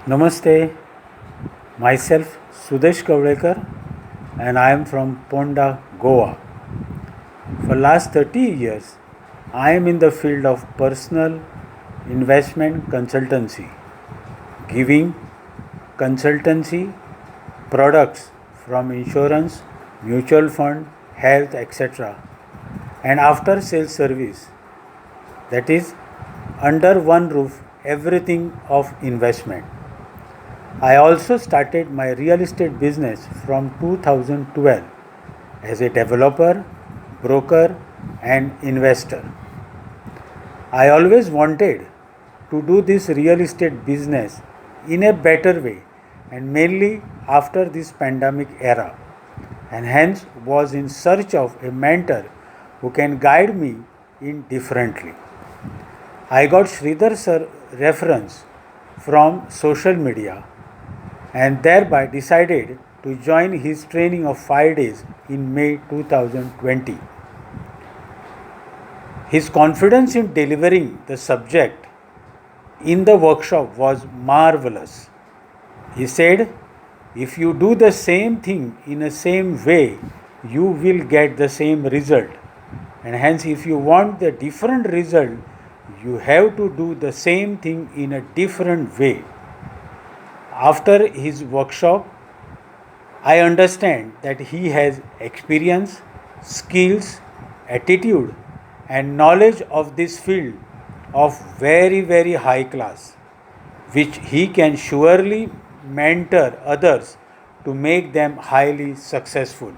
Namaste, myself Sudesh Kavlekar and I am from Ponda, Goa. For last 30 years, I am in the field of personal investment consultancy, giving consultancy products from insurance, mutual fund, health, etc. and after sales service, that is under one roof everything of investment. I also started my real estate business from 2012 as a developer, broker, and investor. I always wanted to do this real estate business in a better way and mainly after this pandemic era, and hence was in search of a mentor who can guide me in differently. I got Sridhar sir reference from social media and thereby decided to join his training of 5 days in May 2020. His confidence in delivering the subject in the workshop was marvelous. He said, if you do the same thing in the same way, you will get the same result. And hence, if you want the different result, you have to do the same thing in a different way. After his workshop, I understand that he has experience, skills, attitude, and knowledge of this field of very high class, which he can surely mentor others to make them highly successful.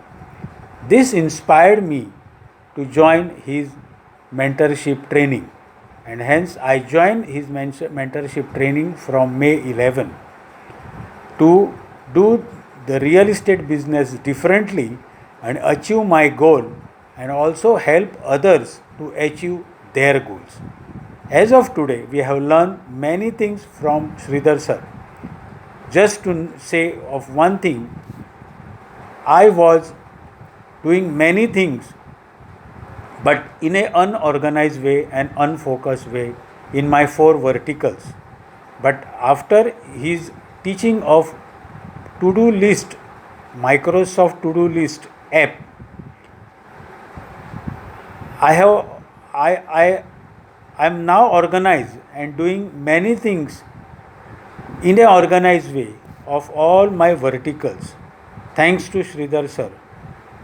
This inspired me to join his mentorship training, and hence I joined his mentorship training from May 11 to do the real estate business differently and achieve my goal and also help others to achieve their goals. As of today, we have learned many things from Sridhar sir. Just to say of one thing, I was doing many things but in an unorganized way and unfocused way in my four verticals. But after his teaching of to-do list, Microsoft to-do list app, I have I am now organized and doing many things in an organized way of all my verticals, thanks to Sridhar sir.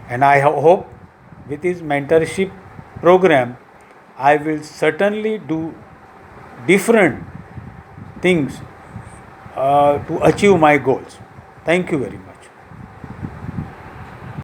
And I hope with his mentorship program, I will certainly do different things to achieve my goals. Thank you very much.